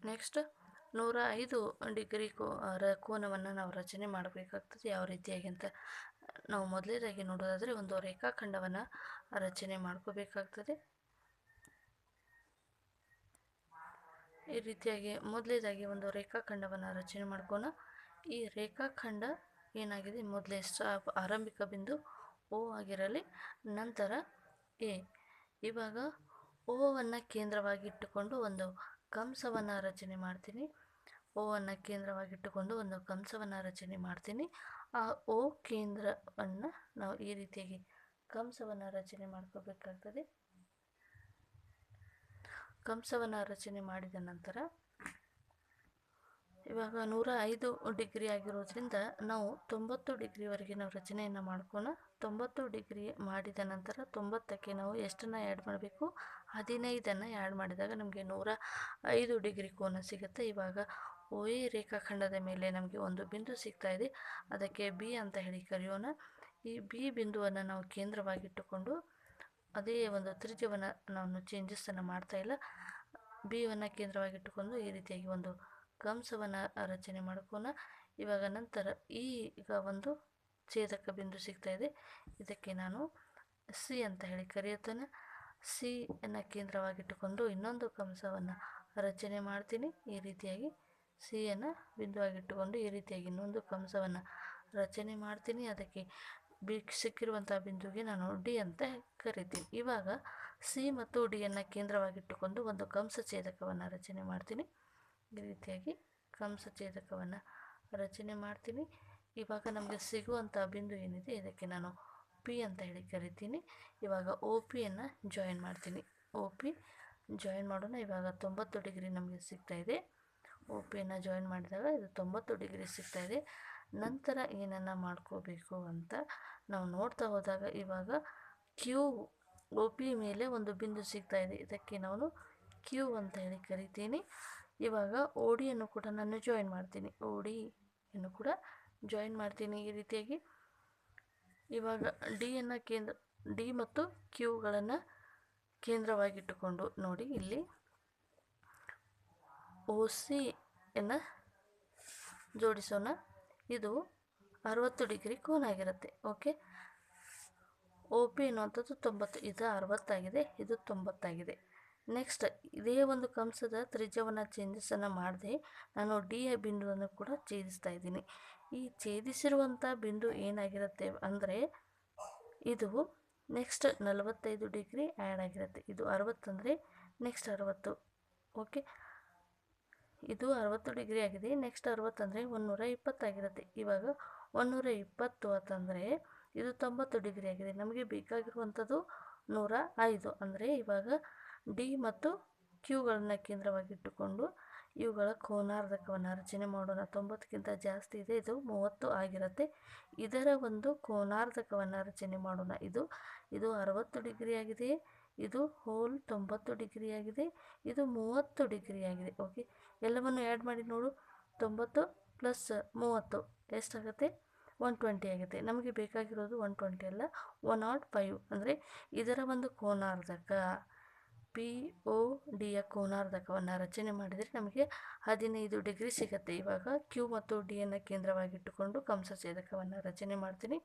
Next 105 degree ಕೋನವನ್ನು ನಾವು ರಚನೆ ಮಾಡಬೇಕಾಗ್ತದೆ. ಯಾವ ರೀತಿಯಾಗಿ ಅಂತ ನಾವು ಮೊದಲನೇದಾಗಿ ನೋಡೋದಾದರೆ ಒಂದು ರೇಖಾಖಂಡವನ್ನು ರಚನೆ ಮಾಡ್ಕೋಬೇಕಾಗ್ತದೆ. ಈ ರೀತಿಯಾಗಿ ಮೊದಲನೇದಾಗಿ ಒಂದು ರೇಖಾಖಂಡವನ್ನು ರಚನೆ ಮಾಡ್ಕೋಣ. ಈ ರೇಖಾಖಂಡ ಏನಾಗಿದೆ, ಮೊದಲೇ ಆರಂಭಿಕ ಬಿಂದು O ಆಗಿರಲಿ, ನಂತರ A. ಇವಾಗ ಓವನ್ನು ಕೇಂದ್ರವಾಗಿಟ್ಟುಕೊಂಡು ಒಂದು ಕಂಸವನ್ನು ರಚನೆ ಮಾಡ್ತೀನಿ. ಓವನ್ನು ಕೇಂದ್ರವಾಗಿಟ್ಟುಕೊಂಡು ಒಂದು ಕಂಸವನ್ನು ರಚನೆ ಮಾಡ್ತೀನಿ. ಆ O ಕೇಂದ್ರವನ್ನು ನಾವು ಈ ರೀತಿಯಾಗಿ ಕಂಸವನ್ನು ರಚನೆ ಮಾಡ್ಕೋಬೇಕಾಗ್ತದೆ. ಕಂಸವನ್ನು ರಚನೆ ಮಾಡಿದ ನಂತರ ಇವಾಗ 105 ಡಿಗ್ರಿ ಆಗಿರೋದ್ರಿಂದ ನಾವು 90 ಡಿಗ್ರಿವರೆಗೆ ನಾವು ರಚನೆಯನ್ನು ಮಾಡ್ಕೋಣ. 90 ಡಿಗ್ರಿ ಮಾಡಿದ ನಂತರ 90ಕ್ಕೆ ನಾವು ಎಷ್ಟನ್ನು ಆ್ಯಡ್ ಮಾಡಬೇಕು, 15ಅನ್ನು ಆ್ಯಡ್ ಮಾಡಿದಾಗ ನಮಗೆ 105 ಡಿಗ್ರಿ ಕೋನ ಸಿಗುತ್ತೆ. ಇವಾಗ OA ರೇಖಾಖಂಡದ ಮೇಲೆ ನಮಗೆ ಒಂದು ಬಿಂದು ಸಿಗ್ತಾ ಇದೆ, ಅದಕ್ಕೆ B ಅಂತ ಹೇಳಿ ಕರೆಯೋಣ. ಈ B ಬಿಂದುವನ್ನು ನಾವು ಕೇಂದ್ರವಾಗಿಟ್ಟುಕೊಂಡು ಅದೇ ಒಂದು ತ್ರಿಜ್ಯವನ್ನು ನಾನು ಚೇಂಜಸ್ಸನ್ನು ಮಾಡ್ತಾ ಇಲ್ಲ, ಬಿಯನ್ನು ಕೇಂದ್ರವಾಗಿಟ್ಟುಕೊಂಡು ಈ ರೀತಿಯಾಗಿ ಒಂದು ಕಂಸವನ್ನು ರಚನೆ ಮಾಡ್ಕೋಣ. ಇವಾಗ ನಂತರ ಈಗ ಒಂದು ಛೇದಕ ಬಿಂದು ಸಿಗ್ತಾ ಇದೆ, ಇದಕ್ಕೆ ನಾನು C ಅಂತ ಹೇಳಿ ಕರೆಯುತ್ತೇನೆ. ಸಿಯನ್ನು ಕೇಂದ್ರವಾಗಿಟ್ಟುಕೊಂಡು ಇನ್ನೊಂದು ಕಂಸವನ್ನು ರಚನೆ ಮಾಡ್ತೀನಿ. ಈ ರೀತಿಯಾಗಿ ಸಿಯನ್ನು ಬಿಂದುವಾಗಿಟ್ಟುಕೊಂಡು ಈ ರೀತಿಯಾಗಿ ಇನ್ನೊಂದು ಕಂಸವನ್ನು ರಚನೆ ಮಾಡ್ತೀನಿ. ಅದಕ್ಕೆ ಸಿಕ್ಕಿರುವಂಥ ಬಿಂದುವಿಗೆ ನಾನು D ಅಂತ ಕರಿತೀನಿ. ಇವಾಗ C ಮತ್ತು Dಯನ್ನು ಕೇಂದ್ರವಾಗಿಟ್ಟುಕೊಂಡು ಒಂದು ಕಂಸ ಛೇದಕವನ್ನು ರಚನೆ ಮಾಡ್ತೀನಿ. ಈ ರೀತಿಯಾಗಿ ಕಂಸ ಛೇದಕವನ್ನು ರಚನೆ ಮಾಡ್ತೀನಿ. ಇವಾಗ ನಮಗೆ ಸಿಗುವಂಥ ಬಿಂದು ಏನಿದೆ ಇದಕ್ಕೆ ನಾನು P ಅಂತ ಹೇಳಿ ಕರಿತೀನಿ. ಇವಾಗ OPಯನ್ನು ಜಾಯಿನ್ ಮಾಡ್ತೀನಿ. OP ಜಾಯಿನ್ ಮಾಡೋಣ. ಇವಾಗ 90 ಡಿಗ್ರಿ ನಮಗೆ ಸಿಗ್ತಾ ಇದೆ. OPಯನ್ನು ಜಾಯಿನ್ ಮಾಡಿದಾಗ ಇದು 90 ಡಿಗ್ರಿ ಸಿಗ್ತಾ ಇದೆ. ನಂತರ ಏನನ್ನು ಮಾಡ್ಕೋಬೇಕು ಅಂತ ನಾವು ನೋಡ್ತಾ ಹೋದಾಗ ಇವಾಗ OP ಮೇಲೆ ಒಂದು ಬಿಂದು ಸಿಗ್ತಾ ಇದೆ, ಇದಕ್ಕೆ ನಾನು Q ಅಂತ ಹೇಳಿ ಕರಿತೀನಿ. ಇವಾಗ ODಯನ್ನು ಕೂಡ ನಾನು ಜಾಯಿನ್ ಮಾಡ್ತೀನಿ. ODಯನ್ನು ಕೂಡ ಜಾಯಿನ್ ಮಾಡ್ತೀನಿ ಈ ರೀತಿಯಾಗಿ. ಇವಾಗ D ಮತ್ತು Qಗಳನ್ನು ಕೇಂದ್ರವಾಗಿಟ್ಟುಕೊಂಡು ನೋಡಿ ಇಲ್ಲಿ OCಯನ್ನು ಜೋಡಿಸೋಣ. ಇದು 60 ಡಿಗ್ರಿ ಕೋನ ಆಗಿರುತ್ತೆ. ಓಕೆ, OP ಎನ್ನುವಂಥದ್ದು 90, ಇದು 60 ಆಗಿದೆ, ಇದು 90 ಆಗಿದೆ. ನೆಕ್ಸ್ಟ್ ಇದೇ ಒಂದು ಕಂಸದ ತ್ರಿಜ್ಯವನ್ನು ಚೇಂಜಸನ್ನು ಮಾಡದೆ ನಾನು D ಬಿಂದುವನ್ನು ಕೂಡ ಛೇದಿಸ್ತಾ ಇದ್ದೀನಿ. ಈ ಛೇದಿಸಿರುವಂಥ ಬಿಂದು ಏನಾಗಿರುತ್ತೆ ಅಂದರೆ ಇದು ನೆಕ್ಸ್ಟ್ 45 ಡಿಗ್ರಿ ಆ್ಯಡ್ ಆಗಿರುತ್ತೆ. ಇದು 60 ಅಂದರೆ ನೆಕ್ಸ್ಟ್ 60. ಓಕೆ, ಇದು 60 ಡಿಗ್ರಿ ಆಗಿದೆ, ನೆಕ್ಸ್ಟ್ 60 ಅಂದರೆ 120 ಆಗಿರುತ್ತೆ. ಇವಾಗ 120 ಅಂತಂದರೆ ಇದು 90 ಡಿಗ್ರಿ ಆಗಿದೆ. ನಮಗೆ ಬೇಕಾಗಿರುವಂಥದ್ದು 105. ಅಂದರೆ ಇವಾಗ D ಮತ್ತು Qಗಳನ್ನು ಕೇಂದ್ರವಾಗಿಟ್ಟುಕೊಂಡು ಇವುಗಳ ಕೋನಾರ್ಧಕವನ್ನು ರಚನೆ ಮಾಡೋಣ. 90ಕ್ಕಿಂತ ಜಾಸ್ತಿ ಇದೆ, ಇದು 30 ಆಗಿರುತ್ತೆ. ಇದರ ಒಂದು ಕೋನಾರ್ಧಕವನ್ನು ರಚನೆ ಮಾಡೋಣ. ಇದು 60 ಡಿಗ್ರಿ ಆಗಿದೆ, ಇದು ಹೋಲ್ 90 ಡಿಗ್ರಿ ಆಗಿದೆ, ಇದು 30 ಡಿಗ್ರಿ ಆಗಿದೆ. ಓಕೆ, ಎಲ್ಲವನ್ನು ಆ್ಯಡ್ ಮಾಡಿ ನೋಡು. 90 ಪ್ಲಸ್ 30 ಎಷ್ಟಾಗುತ್ತೆ? 120 ಆಗುತ್ತೆ. ನಮಗೆ ಬೇಕಾಗಿರೋದು 120 ಅಲ್ಲ, 105. ಅಂದರೆ ಇದರ ಒಂದು ಕೋನಾರ್ಧಕ PODಯ ಕೋನಾರ್ಧಕವನ್ನು ರಚನೆ ಮಾಡಿದರೆ ನಮಗೆ 15 ಡಿಗ್ರಿ ಸಿಗುತ್ತೆ. ಇವಾಗ Q ಮತ್ತು Dಯನ್ನು ಕೇಂದ್ರವಾಗಿಟ್ಟುಕೊಂಡು ಕಂಸ ಛೇದಕವನ್ನು ರಚನೆ ಮಾಡ್ತೀನಿ.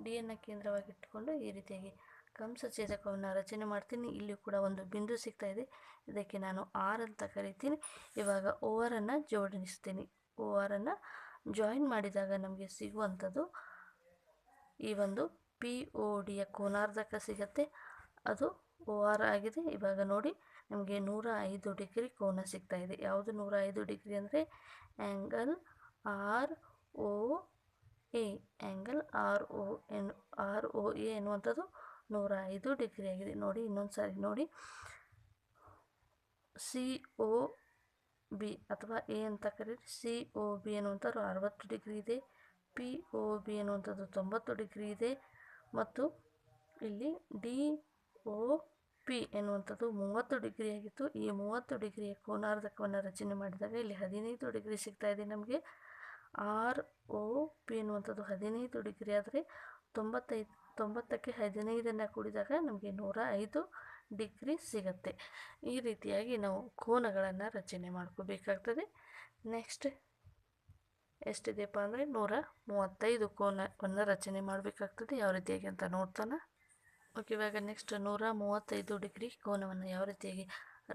Dಯನ್ನು ಕೇಂದ್ರವಾಗಿಟ್ಟುಕೊಂಡು ಈ ರೀತಿಯಾಗಿ ಕಂಸ ಛೇದಕವನ್ನು ರಚನೆ ಮಾಡ್ತೀನಿ. ಇಲ್ಲಿ ಕೂಡ ಒಂದು ಬಿಂದು ಸಿಗ್ತಾ ಇದೆ, ಇದಕ್ಕೆ ನಾನು R ಅಂತ ಕರಿತೀನಿ. ಇವಾಗ ORನ್ನು ಜೋಡಿಸ್ತೀನಿ. ORನ್ನು ಜಾಯಿನ್ ಮಾಡಿದಾಗ ನಮಗೆ ಸಿಗುವಂಥದ್ದು ಈ ಒಂದು PODಯ ಕೋನಾರ್ಧಕ ಸಿಗುತ್ತೆ, ಅದು OR ಆಗಿದೆ. ಇವಾಗ ನೋಡಿ ನಮಗೆ 105 ಡಿಗ್ರಿ ಕೋನ ಸಿಗ್ತಾ ಇದೆ. ಯಾವುದು 105 ಡಿಗ್ರಿ ಅಂದರೆ ಆ್ಯಂಗಲ್ ROA. ಆ್ಯಂಗಲ್ ROA ಎನ್ನುವಂಥದ್ದು 105 ಡಿಗ್ರಿ ಆಗಿದೆ. ನೋಡಿ ಇನ್ನೊಂದು ಸಾರಿ ನೋಡಿ, COB ಅಥವಾ A ಅಂತ ಕರೀರಿ. COB ಎನ್ನುವಂಥದ್ದು 60 ಡಿಗ್ರಿ ಇದೆ, POB ಎನ್ನುವಂಥದ್ದು 90 ಡಿಗ್ರಿ ಇದೆ, ಮತ್ತು ಇಲ್ಲಿ DOP ಎನ್ನುವಂಥದ್ದು 30 ಡಿಗ್ರಿ ಆಗಿತ್ತು. ಈ 30 ಡಿಗ್ರಿಯ ಕೋನಾರ್ಧಕವನ್ನು ರಚನೆ ಮಾಡಿದಾಗ ಇಲ್ಲಿ 15 ಡಿಗ್ರಿ ಸಿಗ್ತಾ ಇದೆ ನಮಗೆ. ROP ಎನ್ನುವಂಥದ್ದು 15 ಡಿಗ್ರಿ ಆದರೆ 95 90ಕ್ಕೆ 15 ಕೂಡಿದಾಗ ನಮಗೆ 105 ಡಿಗ್ರಿ ಸಿಗುತ್ತೆ. ಈ ರೀತಿಯಾಗಿ ನಾವು ಕೋನಗಳನ್ನು ರಚನೆ ಮಾಡ್ಕೋಬೇಕಾಗ್ತದೆ. ನೆಕ್ಸ್ಟ್ ಎಷ್ಟಿದೆಯಪ್ಪ ಅಂದರೆ 135 ಕೋನವನ್ನು ರಚನೆ ಮಾಡಬೇಕಾಗ್ತದೆ. ಯಾವ ರೀತಿಯಾಗಿ ಅಂತ ನೋಡ್ತಾನೆ. ಓಕೆ, ಇವಾಗ ನೆಕ್ಸ್ಟ್ 135 ಡಿಗ್ರಿ ಕೋನವನ್ನು ಯಾವ ರೀತಿಯಾಗಿ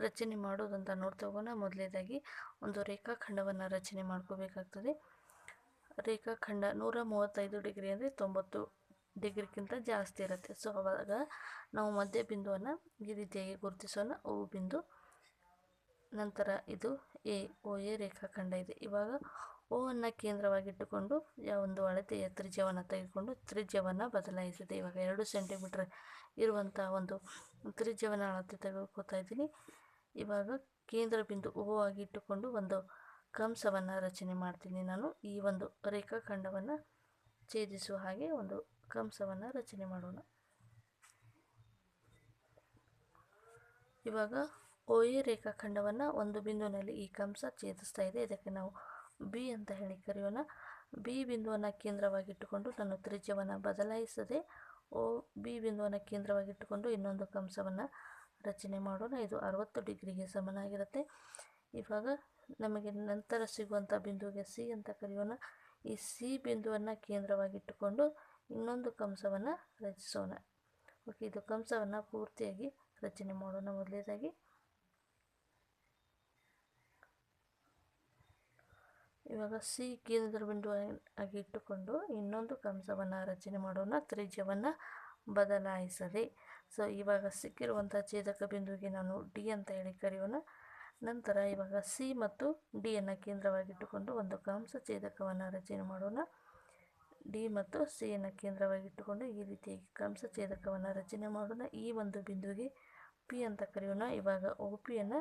ರಚನೆ ಮಾಡೋದಂತ ನೋಡ್ತಾ ಹೋಗೋಣ. ಮೊದಲನೇದಾಗಿ ಒಂದು ರೇಖಾಖಂಡವನ್ನು ರಚನೆ ಮಾಡ್ಕೋಬೇಕಾಗ್ತದೆ. ರೇಖಾಖಂಡ 135 ಡಿಗ್ರಿ ಅಂದರೆ 90 ಡಿಗ್ರಿಗಿಂತ ಜಾಸ್ತಿ ಇರುತ್ತೆ. ಸೊ ಅವಾಗ ನಾವು ಮಧ್ಯ ಬಿಂದುವನ್ನು ಈ ರೀತಿಯಾಗಿ ಗುರುತಿಸೋಣ. ಓ ಬಿಂದು, ನಂತರ ಇದು ಒ ಎ ರೇಖಾಖಂಡ ಇದೆ. ಇವಾಗ ಓ ಅನ್ನು ಕೇಂದ್ರವಾಗಿಟ್ಟುಕೊಂಡು ಒಂದು ಅಳತೆಯ ತ್ರಿಜ್ಯವನ್ನು ತೆಗೆದುಕೊಂಡು ತ್ರಿಜ್ಯವನ್ನು ಬದಲಾಯಿಸಿದೆ. ಇವಾಗ 2 ಸೆಂಟಿಮೀಟರ್ ಇರುವಂಥ ಒಂದು ತ್ರಿಜ್ಯವನ್ನು ಅಳತೆ ತೆಗೆದುಕೊತಾ ಇದ್ದೀನಿ. ಇವಾಗ ಕೇಂದ್ರ ಬಿಂದು ಓ ಆಗಿ ಇಟ್ಟುಕೊಂಡು ಒಂದು ಕಂಸವನ್ನು ರಚನೆ ಮಾಡ್ತೀನಿ. ನಾನು ಈ ಒಂದು ರೇಖಾಖಂಡವನ್ನು ಛೇದಿಸುವ ಹಾಗೆ ಒಂದು ಕಂಸವನ್ನು ರಚನೆ ಮಾಡೋಣ. ಇವಾಗ ಒ ಎ ರೇಖಾಖಂಡವನ್ನು ಒಂದು ಬಿಂದುವಿನಲ್ಲಿ ಈ ಕಂಸ ಛೇದಿಸ್ತಾ ಇದೆ. ಇದಕ್ಕೆ ನಾವು ಬಿ ಅಂತ ಹೇಳಿ ಕರೆಯೋಣ. ಬಿ ಬಿಂದುವನ್ನು ಕೇಂದ್ರವಾಗಿಟ್ಟುಕೊಂಡು ನಾನು ತ್ರಿಜ್ಯವನ್ನು ಬದಲಾಯಿಸದೆ ಒ ಬಿ ಬಿಂದುವನ್ನು ಕೇಂದ್ರವಾಗಿಟ್ಟುಕೊಂಡು ಇನ್ನೊಂದು ಕಂಸವನ್ನು ರಚನೆ ಮಾಡೋಣ. ಇದು 60 ಡಿಗ್ರಿಗೆ ಸಮನಾಗಿರುತ್ತೆ. ಇವಾಗ ನಮಗೆ ನಂತರ ಸಿಗುವಂಥ ಬಿಂದುವಿಗೆ ಸಿ ಅಂತ ಕರೆಯೋಣ. ಈ ಸಿ ಬಿಂದುವನ್ನು ಕೇಂದ್ರವಾಗಿಟ್ಟುಕೊಂಡು ಇನ್ನೊಂದು ಕಂಸವನ್ನು ರಚಿಸೋಣ. ಓಕೆ, ಇದು ಕಂಸವನ್ನು ಪೂರ್ತಿಯಾಗಿ ರಚನೆ ಮಾಡೋಣ. ಮೊದಲನೇದಾಗಿ ಇವಾಗ ಸಿ ಕೇಂದ್ರ ಬಿಂದುವಾಗಿ ಇಟ್ಟುಕೊಂಡು ಇನ್ನೊಂದು ಕಂಸವನ್ನು ರಚನೆ ಮಾಡೋಣ, ತ್ರಿಜ್ಯವನ್ನು ಬದಲಾಯಿಸದೆ. ಸೊ ಇವಾಗ ಸಿಕ್ಕಿರುವಂಥ ಛೇದಕ ಬಿಂದುವಿಗೆ ನಾನು ಡಿ ಅಂತ ಹೇಳಿ ಕರೆಯೋಣ. ನಂತರ ಇವಾಗ ಸಿ ಮತ್ತು ಡಿಯನ್ನು ಕೇಂದ್ರವಾಗಿಟ್ಟುಕೊಂಡು ಒಂದು ಕಂಸ ಛೇದಕವನ್ನು ರಚನೆ ಮಾಡೋಣ. ಡಿ ಮತ್ತು ಸಿಯನ್ನು ಕೇಂದ್ರವಾಗಿಟ್ಟುಕೊಂಡು ಈ ರೀತಿಯಾಗಿ ಕಂಸ ಛೇದಕವನ್ನು ರಚನೆ ಮಾಡೋಣ. ಈ ಒಂದು ಬಿಂದುವಿಗೆ ಪಿ ಅಂತ ಕರೆಯೋಣ. ಇವಾಗ ಒ ಪಿಯನ್ನು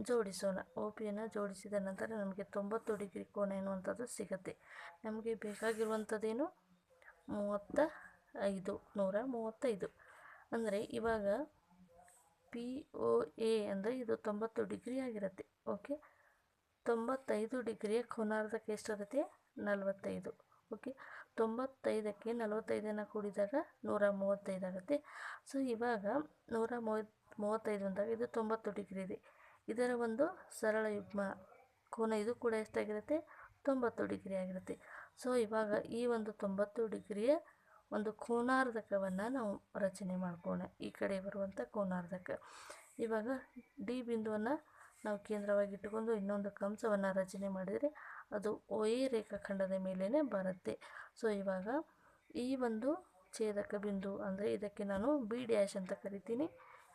ಜೋಡಿಸೋಣ. ಒ ಪಿಯನ್ನು ಜೋಡಿಸಿದ ನಂತರ ನಮಗೆ 90 ಡಿಗ್ರಿ ಕೋನ ಎನ್ನುವಂಥದ್ದು ಸಿಗುತ್ತೆ. ನಮಗೆ ಬೇಕಾಗಿರುವಂಥದ್ದೇನು 135 ಅಂದರೆ ಇವಾಗ ಪಿ ಒ ಎ ಅಂದರೆ ಇದು 90 ಡಿಗ್ರಿ ಆಗಿರುತ್ತೆ. ಓಕೆ, 95 ಡಿಗ್ರಿಯ ಕೋನಾರ್ಧಕ್ಕೆ ಎಷ್ಟಿರುತ್ತೆ? 45. ಓಕೆ, 95ಕ್ಕೆ 45 ಕೂಡಿದಾಗ 135 ಆಗುತ್ತೆ. ಸೊ ಇವಾಗ 135 ಅಂದಾಗ ಇದು 90 ಡಿಗ್ರಿ ಇದೆ. ಇದರ ಒಂದು ಸರಳ ಯುಗ್ಮ ಕೋನ ಇದು ಕೂಡ ಎಷ್ಟಾಗಿರುತ್ತೆ? 90 ಡಿಗ್ರಿ ಆಗಿರುತ್ತೆ. ಸೊ ಇವಾಗ ಈ ಒಂದು 90 ಡಿಗ್ರಿಯ ಒಂದು ಕೋನಾರ್ಧಕವನ್ನು ನಾವು ರಚನೆ ಮಾಡ್ಕೋಣ. ಈ ಕಡೆ ಬರುವಂಥ ಕೋನಾರ್ಧಕ. ಇವಾಗ ಡಿ ಬಿಂದುವನ್ನು ನಾವು ಕೇಂದ್ರವಾಗಿಟ್ಟುಕೊಂಡು ಇನ್ನೊಂದು ಕಂಸವನ್ನು ರಚನೆ ಮಾಡಿದರೆ ಅದು ಒ ಎ ರೇಖಾಖಂಡದ ಮೇಲೇ ಬರುತ್ತೆ. ಸೊ ಇವಾಗ ಈ ಒಂದು ಛೇದಕ ಬಿಂದು ಅಂದರೆ ಇದಕ್ಕೆ ನಾನು ಬಿ ಡ್ಯಾಶ್ ಅಂತ ಕರಿತೀನಿ.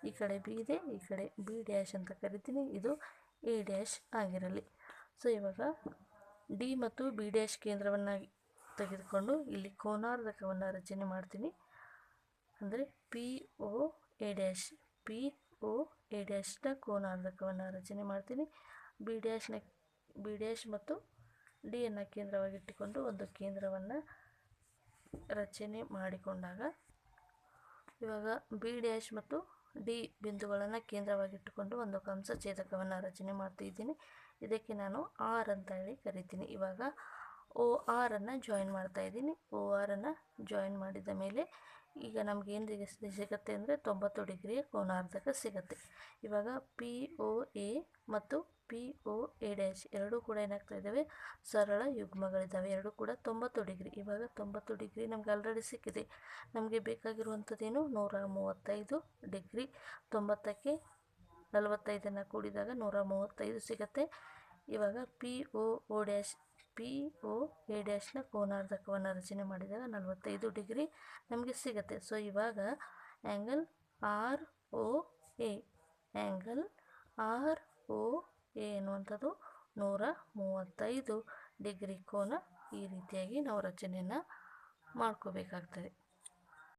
ಈ ಕಡೆ ಬಿ ಇದೆ, ಈ ಕಡೆ ಬಿ ಡ್ಯಾಶ್ ಅಂತ ಕರಿತೀನಿ. ಇದು ಎ ಡ್ಯಾಶ್ ಆಗಿರಲಿ. ಸೊ ಇವಾಗ ಡಿ ಮತ್ತು ಬಿ ಡ್ಯಾಶ್ ಕೇಂದ್ರವನ್ನು ತೆಗೆದುಕೊಂಡು ಇಲ್ಲಿ ಕೋನಾರ್ಧಕವನ್ನು ರಚನೆ ಮಾಡ್ತೀನಿ. ಅಂದರೆ ಪಿ ಒ ಎ ಡ್ಯಾಶ್ನ ಕೋನಾರ್ಧಕವನ್ನು ರಚನೆ ಮಾಡ್ತೀನಿ. ಬಿ ಡ್ಯಾಶ್ ಮತ್ತು ಡಿಯನ್ನು ಕೇಂದ್ರವಾಗಿಟ್ಟುಕೊಂಡು ಒಂದು ಕೇಂದ್ರವನ್ನು ರಚನೆ ಮಾಡಿಕೊಂಡಾಗ ಇವಾಗ ಬಿ ಡ್ಯಾಶ್ ಮತ್ತು ಡಿ ಬಿಂದುಗಳನ್ನು ಕೇಂದ್ರವಾಗಿಟ್ಟುಕೊಂಡು ಒಂದು ಕಂಸ ಛೇದಕವನ್ನು ರಚನೆ ಮಾಡ್ತಿದ್ದೀನಿ. ಇದಕ್ಕೆ ನಾನು ಆರ್ ಅಂತ ಹೇಳಿ ಕರಿತೀನಿ. ಇವಾಗ ಒ ಆರನ್ನು ಜಾಯಿನ್ ಮಾಡ್ತಾ ಇದ್ದೀನಿ. ಒ ಆರನ್ನು ಜಾಯಿನ್ ಮಾಡಿದ ಮೇಲೆ ಈಗ ನಮ್ಗೆ ಏನು ಸಿಗುತ್ತೆ ಅಂದರೆ 90 ಡಿಗ್ರಿಯ ಕೋನಾರ್ಧಕ ಸಿಗುತ್ತೆ. ಇವಾಗ ಪಿ ಒ ಎ ಮತ್ತು ಪಿ ಒ ಎ ಡ್ಯಾಶ್ ಎರಡೂ ಕೂಡ ಏನಾಗ್ತಾ ಇದ್ದಾವೆ? ಸರಳ ಯುಗ್ಮಗಳಿದ್ದಾವೆ. ಎರಡೂ ಕೂಡ 90 ಡಿಗ್ರಿ. ಇವಾಗ 90 ಡಿಗ್ರಿ ನಮ್ಗೆ ಆಲ್ರೆಡಿ ಸಿಕ್ಕಿದೆ. ನಮಗೆ ಬೇಕಾಗಿರುವಂಥದ್ದೇನು? 135 ಡಿಗ್ರಿ. 90ಕ್ಕೆ 45 ಕೂಡಿದಾಗ 135 ಸಿಗುತ್ತೆ. ಇವಾಗ ಪಿ ಒ ಎ ಡ್ಯಾಶ್ನ ಕೋನಾರ್ಧಕವನ್ನು ರಚನೆ ಮಾಡಿದಾಗ 45 ಡಿಗ್ರಿ ನಮಗೆ ಸಿಗುತ್ತೆ. ಸೊ ಇವಾಗ ಆ್ಯಂಗಲ್ ಆರ್ ಒ ಎ ಎನ್ನುವಂಥದ್ದು 135 ಡಿಗ್ರಿ ಕೋನ. ಈ ರೀತಿಯಾಗಿ ನಾವು ರಚನೆಯನ್ನು ಮಾಡ್ಕೋಬೇಕಾಗ್ತದೆ.